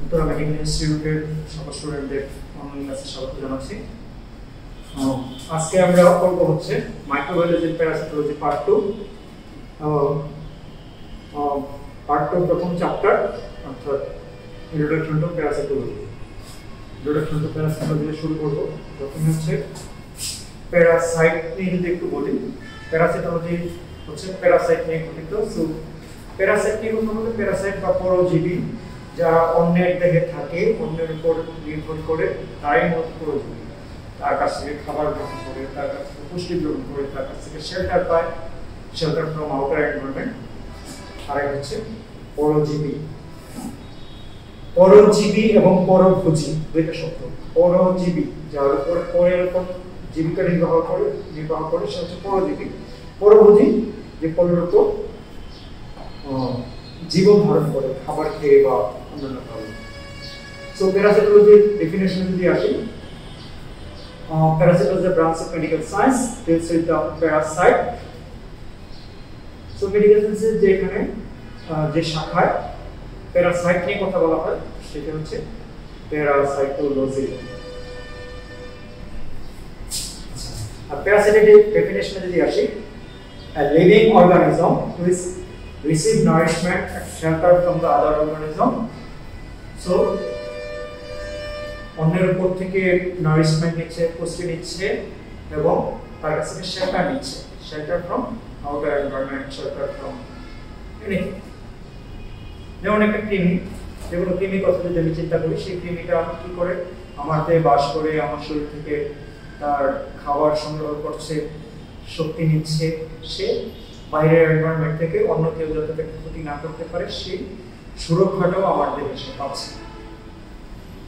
Uttara medical ইনস্টিটিউটের সকল স্টুডেন্টদের অনলাইন ক্লাসে স্বাগত জানাচ্ছি। আজকে আমরা পড়ব হচ্ছে মাইক্রোবায়োলজি প্যারাসিটোলজি পার্ট 2 প্রথম চ্যাপ্টার অর্থাৎ ইন্ট্রোডাকশন টু প্যারাসিটোলজি। ইন্ট্রোডাকশন টু প্যারাসিটোলজি শুরু করব। প্রথমে হচ্ছে প্যারাসাইট নিয়ে যদি একটু বলি, প্যারাসিটোলজি হচ্ছে প্যারাসাইট নিয়ে গঠিত। সো প্যারাসাইট কি কথা বলতে, প্যারাসাইট বা পরজীবী যারা অন্যের দেহে থাকে, অন্যের উপর নির্ভর করে, তারাই মূলত পরজীবী। তার কাছ থেকে খাবার গ্রহণ করে, তার কাছ থেকে পুষ্টি গ্রহণ করে, তার কাছ থেকে শেল্টার পায়, শেল্টার ফ্রম আউটার এনভায়রনমেন্ট। আর হচ্ছে পরজীবী। পরজীবী এবং পরভোজী দুইটা শব্দ। পরজীবী যার উপর পরের উপর জীবিকা নির্বাহ করে সে হচ্ছে পরজীবী। পরভোজী যে পরের উপর জীবন ধারণ করে, খাবার খেয়ে বা অন্যান্য ভাবে। সো প্যারাসিটোলজির ডেফিনেশন যদি আসি, parasitology is a branch of medical science deals with the parasite. So medical science যে এখানে যে শাখায় প্যারাসাইট নিয়ে কথা বলা হয় সেটা হচ্ছে প্যারাসাইটোলজি। আর প্যারাসাইটের ডেফিনেশনে যদি আসি, a living organism which receive nourishment and shelter from the other organism. So অন্যের উপর থেকে নারিশমেন্ট নিচ্ছে, পুষ্টি নিচ্ছে এবং তার কাছ থেকে শেল্টার নিচ্ছে, shelter from outer environment, shelter from anything. যেমন একটা কৃমি, যেগুলো কৃমি কথা যদি আমি চিন্তা করি, সেই কৃমিটা কি করে আমার দেহে বাস করে, আমার শরীর থেকে তার খাবার সংগ্রহ করছে, শক্তি নিচ্ছে, সে বাইরের এনভায়রনমেন্ট থেকে অন্য কেউ যাতে তাকে ক্ষতি না করতে পারে সেই সুরক্ষাটাও আমার দেহে সে পাচ্ছে।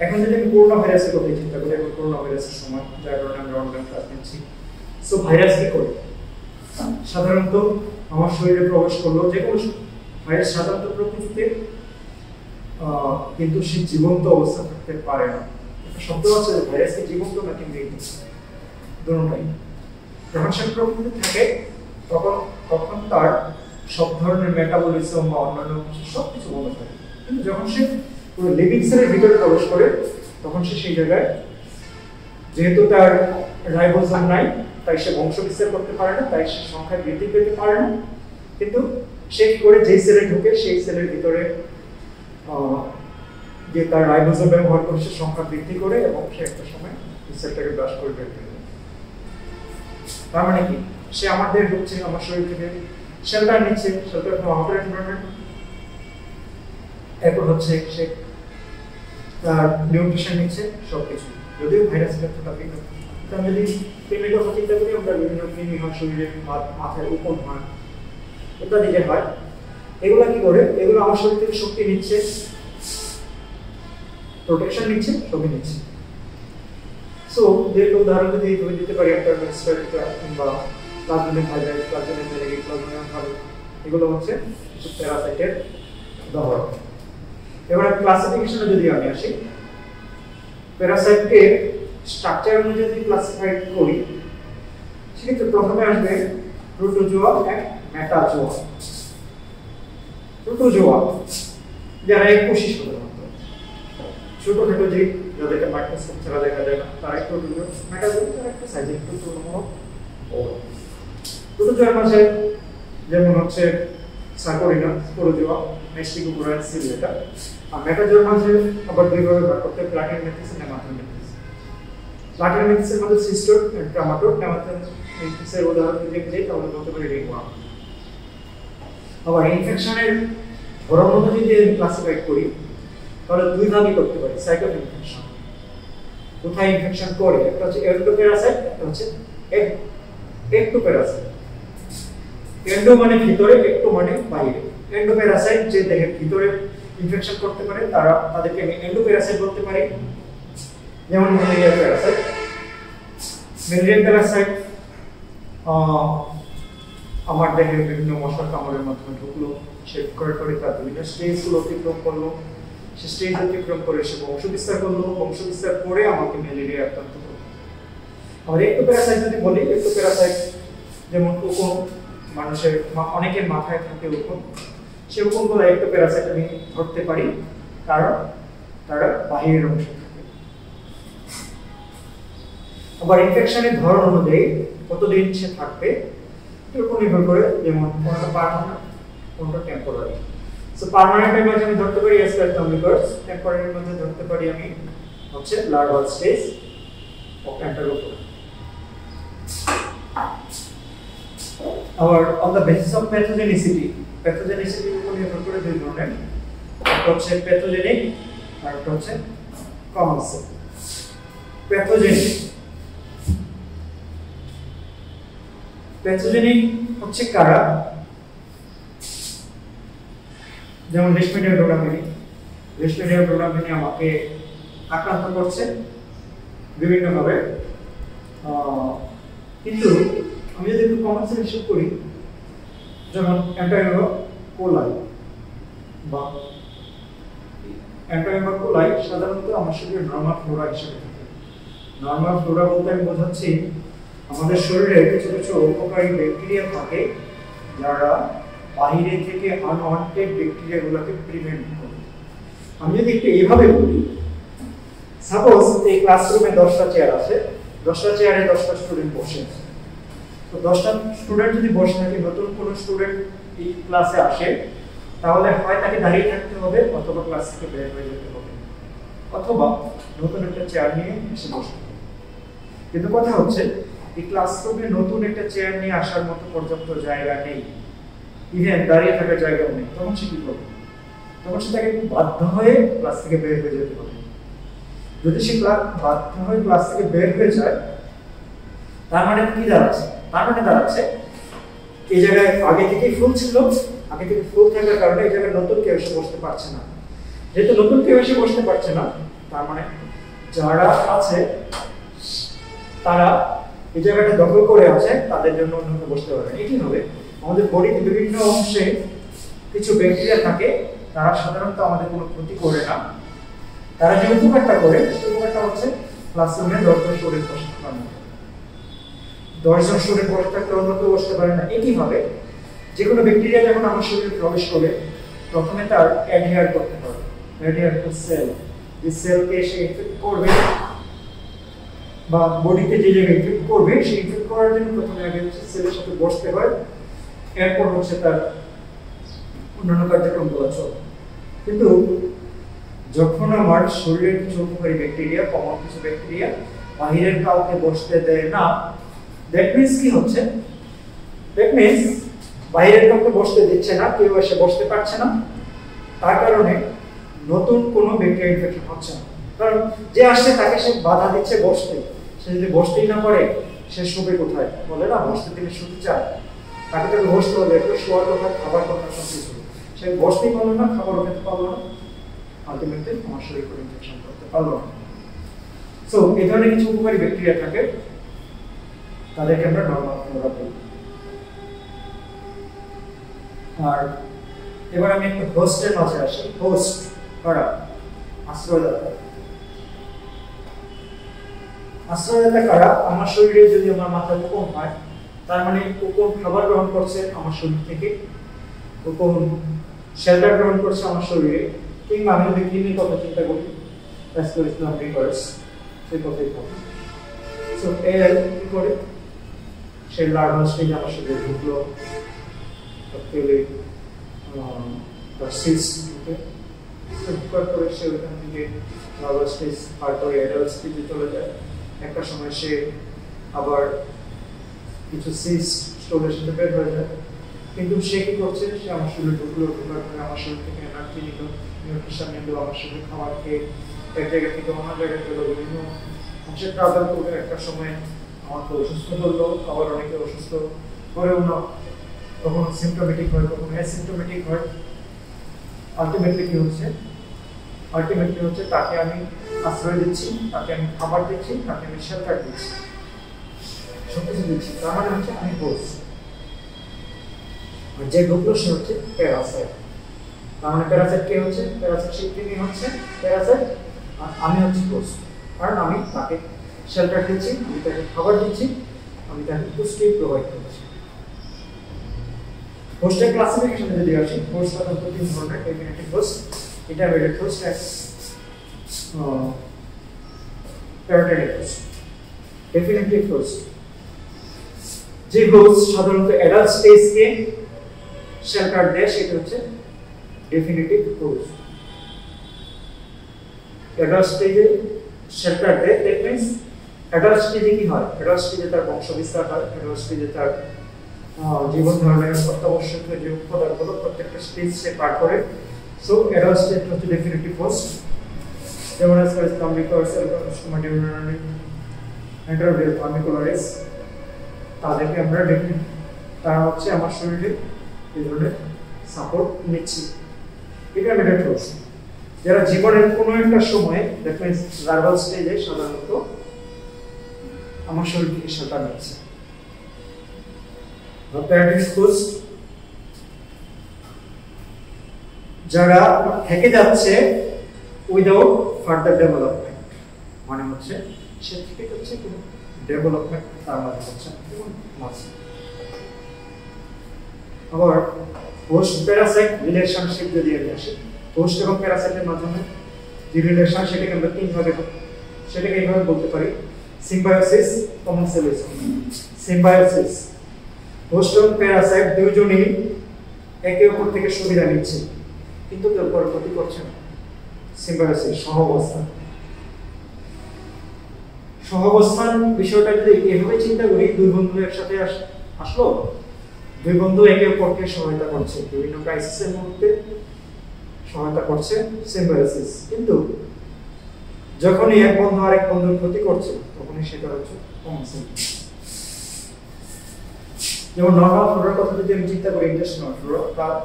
এখন যদি আমি করোনা ভাইরাসের কথা চিন্তা করি, এখন করোনা ভাইরাসের সময়, যার কারণে আমরা অনলাইন ক্লাস নিচ্ছি। সো ভাইরাস কি করে? সাধারণত আমার শরীরে প্রবেশ করলো, যে কোনো ভাইরাস সাধারণত প্রকৃতিতে কিন্তু সে জীবন্ত অবস্থা থাকতে পারে না। একটা শব্দ আছে, ভাইরাস কি জীবন্ত নাকি মৃত? দুটোটাই। যখন সে প্রকৃতিতে থাকে তখন তার সব ধরনের মেটাবলিজম বা অন্যান্য সবকিছু বন্ধ থাকে। কিন্তু যখন সে পুরো লিভিং সেলের ভিতরে প্রবেশ করে, তখন সে সেই জায়গায়, যেহেতু তার রাইবোজোম নাই, তাই সে বংশ বিস্তার করতে পারে না, তাই সে সংখ্যা বৃদ্ধি পেতে পারে না। কিন্তু সে কি করে, যেই সেলে ঢুকে সেই সেলের ভিতরে যে তার রাইবোজোম ব্যবহার করে সে সংখ্যা বৃদ্ধি করে এবং সে একটা সময় সেলটাকে ব্রাশ করে বের করে দেয়। তার মানে কি, সে আমাদের ঢুকছে, আমার শরীর থেকে শেল্টার নিচ্ছে, শেল্টার ফ্রম আউটার এনভায়রনমেন্ট। এরপর হচ্ছে সে তার নিউট্রিশন নিচ্ছে, সবকিছু। যদিও ভাইরাস ক্ষেত্রটা ভিন্ন। আমি যদি কৃমির কথা চিন্তা করি, আমরা বিভিন্ন কৃমি হয় শরীরের মাথায় উপর হয়, ইত্যাদি যে হয়, এগুলা কি করে? এগুলো আমার শরীর থেকে শক্তি নিচ্ছে, প্রোটেকশন নিচ্ছে, সবই নিচ্ছে। সো যে উদাহরণ যদি দিতে পারি, একটা মেক্সটারিকা কিংবা প্লাজমোনিয়াম ভাইরাস, প্লাজমোনিয়াম ম্যালেরিয়া, প্লাজমোনিয়াম ভাইরাস, এগুলো হচ্ছে কিছু প্যারাসাইটের উদাহরণ। এবার ক্লাসিফিকেশনে যদি আমি আসি, প্যারাসাইটকে স্ট্রাকচার অনুযায়ী যদি ক্লাসিফাই করি, সেক্ষেত্রে প্রথমে আসবে প্রোটোজোয়া এবং মেটাজোয়া। প্রোটোজোয়া যারা এককোষী, সাধারণত ছোটখাটো জীব যাদেরকে মাইক্রোস্কোপ ছাড়া দেখা যায় না, তারাই প্রোটোজোয়া। মেটাজোয়া তারা একটু সাইজে একটু তুলনামূলক বড়। প্রোটোজোয়ার মাঝে যেমন হচ্ছে সার্কোরিনা, স্পোরোজোয়া, মেক্সিকোপোরাস, সিলিয়েটা। আর মেটাজোয়ার মাঝে আবার দুইভাবে ভাগ করতে হয়, প্লাটিহেলমিনথেস এবং নেমাটোডেন্থেস। প্লাটিহেলমিনথেসের মধ্যে সিস্টোড এবং ট্রামাটোড। নেমাটোডেন্থেসের উদাহরণ যদি দিই তাহলে বলতে পারি রিংওয়ার্ম। আবার ইনফেকশনের ধরন অনুযায়ী যদি ক্লাসিফাই করি, তাহলে দুই ভাগে করতে পারি। সাইট অফ ইনফেকশন, কোথায় ইনফেকশন করে, একটা হচ্ছে এন্ডোপ্যারাসাইট, একটা হচ্ছে একটোপ্যারাসাইট। এন্ডো মানে ভিতরে, একটো মানে বাইরে। এন্ডোপ্যারাসাইট যে দেহের ভিতরে ইনফেকশন করতে পারে, তাদেরকে আমি এন্ডোপ্যারাসাইট বলতে পারি। যেমন ম্যালেরিয়া প্যারাসাইট। ম্যালেরিয়া প্যারাসাইট আমার দেহের বিভিন্ন মশার কামড়ের মাধ্যমে ঢুকলো, সে করে তার বিভিন্ন স্টেজগুলো অতিক্রম করলো, সে স্টেজ অতিক্রম করে সে বংশ বিস্তার করলো, বংশ বিস্তার করে আমাকে ম্যালেরিয়া আক্রান্ত করলো। আর একটোপ্যারাসাইট যদি বলি, একটোপ্যারাসাইট যেমন কোকো, মানুষের অনেকের মাথায় থাকে উকুন, সে উকুনগুলো একটোপ্যারাসাইট আমি ধরতে পারি, কারণ তারা বাহিরের অংশে থাকে। আবার ইনফেকশনের ধরন অনুযায়ী কতদিন সে থাকবে এর উপর নির্ভর করে, যেমন কোনটা পার্মানেন্ট কোনটা টেম্পোরারি। সো পার্মানেন্টের মধ্যে আমি ধরতে পারি অ্যাসপারটামিকাস, টেম্পোরারির মধ্যে ধরতে পারি আমি হচ্ছে লার্ভাল স্টেজ অফ এন্টারোপোরা। আবার on the basis of pathogenicity, প্যাথোজেনিসিটির উপর নির্ভর করে দুই ধরনের, একটা হচ্ছে প্যাথোজেনিক আর একটা হচ্ছে কমন সেল। প্যাথোজেনিক, প্যাথোজেনিক হচ্ছে কারা, যেমন লিশমিডিয়াম ডোনামিনি, লিশমিডিয়াম ডোনামিনি আমাকে আক্রান্ত করছে বিভিন্নভাবে, কিন্তু আমি যদি একটু কমন সেন্স হিসেব করি, যেমন অ্যান্টাইমা কোলাই বা অ্যান্টাইমা কোলাই সাধারণত আমার শরীরে নরমাল ফ্লোরা হিসেবে থাকে। নরমাল ফ্লোরা বলতে আমি বোঝাচ্ছি আমাদের শরীরে কিছু কিছু উপকারী ব্যাকটেরিয়া থাকে যারা বাইরে থেকে আনওয়ান্টেড ব্যাকটেরিয়াগুলোকে প্রিভেন্ট করে। আমি যদি একটু এইভাবে বলি, সাপোজ এই ক্লাসরুমে 10টা চেয়ার আছে, 10টা চেয়ারে 10টা স্টুডেন্ট বসে আছে। তো 10টা স্টুডেন্ট যদি বসে থাকে, নতুন কোনো স্টুডেন্ট এই ক্লাসে আসে, তাহলে হয় তাকে দাঁড়িয়ে থাকতে হবে অথবা ক্লাস থেকে বের হয়ে যেতে হবে, অথবা নতুন একটা চেয়ার নিয়ে এসে বসতে হবে। কিন্তু কথা হচ্ছে এই ক্লাসরুমে নতুন একটা চেয়ার নিয়ে আসার মতো পর্যাপ্ত জায়গা নেই, ইভেন দাঁড়িয়ে থাকার জায়গাও নেই। তখন সে কি করবে? তখন সে তাকে বাধ্য হয়ে ক্লাস থেকে বের হয়ে যেতে হবে। যদি সে বাধ্য হয়ে ক্লাস থেকে বের হয়ে যায়, তার মানে কি দাঁড়াচ্ছে? তার মানে দাঁড়াচ্ছে এই জায়গায় আগে থেকেই ফুল ছিল, আগে থেকে ফুল থাকার কারণে এই জায়গায় নতুন কেউ এসে বসতে পারছে না। যেহেতু নতুন কেউ এসে বসতে পারছে না, তার মানে যারা আছে তারা এই জায়গাটা দখল করে আছে, তাদের জন্য অন্য কেউ বসতে পারবে না। এটি হবে আমাদের বডির বিভিন্ন অংশে কিছু ব্যাকটেরিয়া থাকে, তারা সাধারণত আমাদের কোনো ক্ষতি করে না। তারা যে উপকারটা করে সেই উপকারটা হচ্ছে ক্লাসরুমে 10জন স্টুডেন্ট বসে থাকার মতো। 10জন স্টুডেন্ট বসে থাকলে অন্য কেউ বসতে পারে না। একইভাবে যে কোনো ব্যাকটেরিয়া যখন আমার শরীরে প্রবেশ করে, প্রথমে তার অ্যাডহিয়ার করতে হবে, অ্যাডহিয়ার টু সেল। যে সেলকে সে ইনফেক্ট করবে বা বডিতে যে জায়গায় ইনফেক্ট করবে, সেই ইনফেক্ট করার জন্য প্রথমে আগে হচ্ছে সেলের সাথে বসতে হয়, এরপর হচ্ছে তার অন্যান্য কার্যক্রমগুলো চলে। কিন্তু যখন আমার শরীরের কিছু উপকারী ব্যাকটেরিয়া, কমন কিছু ব্যাকটেরিয়া বাহিরের কাউকে বসতে দেয় না, দ্যাট মিন্স কি হচ্ছে? দ্যাট মিন্স বাইরের কাউকে বসতে দিচ্ছে না, কেউ এসে বসতে পারছে না, তার কারণে নতুন কোনো ব্যাকটেরিয়া ইনফেকশন হচ্ছে না। কারণ যে আসছে তাকে সে বাধা দিচ্ছে বসতে, সে যদি বসতেই না পারে সে শুবে কোথায়? বলে না বসতে থেকে শুতে চায়, তাকে তাকে বসতে হবে, একটু শোয়ার কথা, খাবার কথা, সব কিছু। সে বসতেই পারলো না, খাবারও খেতে পারলো না, আলটিমেটলি আমার শরীর করে ইনফেকশন করতে পারলো না। সো এই ধরনের কিছু উপকারী ব্যাকটেরিয়া থাকে, তাদেরকে আমরা নরমাল ফ্লোরা বলি। আর এবার আমি একটু হোস্টের মাঝে আসি। হোস্ট কারা? আশ্রয়দাতা। আশ্রয়দাতা কারা? আমার শরীরে যদি আমার মাথায় কোকন হয়, তার মানে কোকন খাবার গ্রহণ করছে আমার শরীর থেকে, কোকন শেল্টার গ্রহণ করছে আমার শরীরে, কিংবা আমি যদি কৃমির কথা চিন্তা করি, অ্যাসপারিসনাম রিভার্স, সেই কথাই থাকে। সো এর কি করে? সে লার্ভাল স্টেজ আমার শরীরে ঢুকলো, অ্যাকচুয়ালি তার সিস্ট ঢুকে, ঢুকার পরে সে ওইখান থেকে লার্ভাল স্টেজ পার করে অ্যাডাল্ট স্টেজে চলে যায়। একটা সময় সে আবার কিছু সিস্ট স্টোরের সাথে বের হয়ে যায়। কিন্তু সে কি করছে? সে আমার শরীরে ঢুকলো, ঢোকার পরে আমার শরীর থেকে এনার্জি নিল, নিউট্রিশন নিল, আমার শরীরে খাবার খেয়ে এক জায়গা থেকে অন্য জায়গায় গেল, বিভিন্ন অংশে ট্রাভেল করবে। একটা সময় আমাকে অসুস্থ করলো, আবার অনেকে অসুস্থ করেও না, কখনো সিমটোমেটিক হয়, কখনো অ্যাসিমটোমেটিক হয়। আলটিমেটলি কি হচ্ছে? আলটিমেটলি হচ্ছে তাকে আমি আশ্রয় দিচ্ছি, তাকে আমি খাবার দিচ্ছি, তাকে আমি শেল্টার দিচ্ছি, সবকিছু দিচ্ছি। তার মানে হচ্ছে আমি হোস্ট। আর যে ঢুকলো সে হচ্ছে প্যারাসাইট। তার মানে প্যারাসাইট কে হচ্ছে? প্যারাসাইট শিফটিং হচ্ছে প্যারাসাইট, আর আমি হচ্ছে হোস্ট। কারণ আমি তাকে শেল্টার দিচ্ছি, আমি তাকে খাবার দিচ্ছি, আমি তাকে পুষ্টি প্রোভাইড করছি। হোস্টের ক্লাসিফিকেশনে যদি আসি, হোস্ট সাধারণত 3 ধরনের: eliminative host, intermediate host, paratenic host definitive host যে হোস্ট সাধারণত অ্যাডাল্ট স্টেজকে শেল্টার দেয় সেটা হচ্ছে ডেফিনেটিভ হোস্ট অ্যাডাল্ট স্টেজে শেল্টার দেয় দ্যাট মিন্স অ্যাডাল্ট স্টেজে কি হয় অ্যাডাল্ট স্টেজে তার বংশ বিস্তার হয় অ্যাডাল্ট স্টেজে তার জীবন ধারণের অত্যাবশ্যকীয় যে উপাদানগুলো প্রত্যেকটা স্টেজ সে পার করে সো অ্যাডাল্ট স্টেজ হচ্ছে ডেফিনেটিভ হোস্ট যেমন তাদেরকে আমরা তারা হচ্ছে আমার শরীরে এই ধরনের সাপোর্ট নিচ্ছি ইন্টারমিডিয়েট হোস্ট যারা জীবনের কোনো একটা সময়ে দ্যাট মিন্স লার্ভাল স্টেজে সাধারণত আমার শরীর থেকে শেল্টার নিচ্ছে প্যারাটাইড হোস্ট যারা থেকে যাচ্ছে উইদাউট ফার্দার ডেভেলপমেন্ট মানে হচ্ছে সে থেকে যাচ্ছে কোনো ডেভেলপমেন্ট তার মাঝে হচ্ছে আবার হোস্ট প্যারাসাইট রিলেশনশিপ যদি আমি আসি হোস্ট এবং প্যারাসাইটের মাধ্যমে যে রিলেশন সেটাকে আমরা তিন ভাগে সেটাকে এইভাবে বলতে পারি সিম্বায়োসিস কমেন্সালিজম সিম্বায়োসিস হোস্ট এবং প্যারাসাইট দুইজনই একে অপর থেকে সুবিধা নিচ্ছে কিন্তু কেউ পর ক্ষতি করছে না সিম্বায়োসিস সহাবস্থান বিষয়টা যদি এভাবে চিন্তা করি দুই বন্ধু একসাথে আসলো দুই বন্ধু একে অপরকে সহায়তা করছে বিভিন্ন ক্রাইসিসের মুহূর্তে সহায়তা করছে সিম্বায়োসিস কিন্তু যখনই এক বন্ধু আরেক বন্ধুর ক্ষতি করছে তখনই সেটা হচ্ছে কমেন্সালিজম যেমন নরমাল ফ্লোরার কথা যদি আমি চিন্তা করি ইন্টেস্টিনাল ফ্লোরা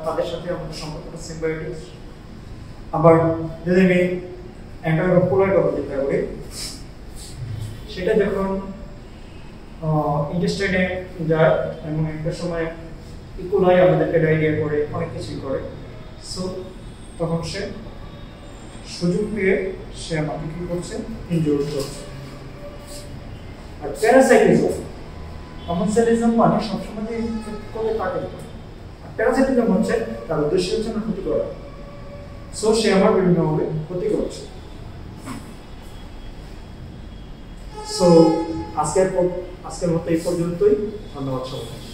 তাদের সাথে আমাদের সম্পর্কটা সিম্বায়োটিক আবার যদি আমি অ্যান্টারোপোলার কথা চিন্তা করি সেটা যখন ইন্টেস্টাইনে যায় এবং একটা সময় ইকোলাই আমাদেরকে ডায়রিয়া করে অনেক কিছু করে সো তখন সে সুযোগ পেয়ে সে আমাকে কি করছে ইনজুর করছে আর প্যারাসাইটিজম কমেন্সালিজম মানে সবসময় যে করে তাকে আর প্যারাসাইটিজম হচ্ছে তার উদ্দেশ্য হচ্ছে না ক্ষতি করা সো সে আমার বিভিন্নভাবে ক্ষতি করছে সো আজকের মতো এই পর্যন্তই ধন্যবাদ সবাইকে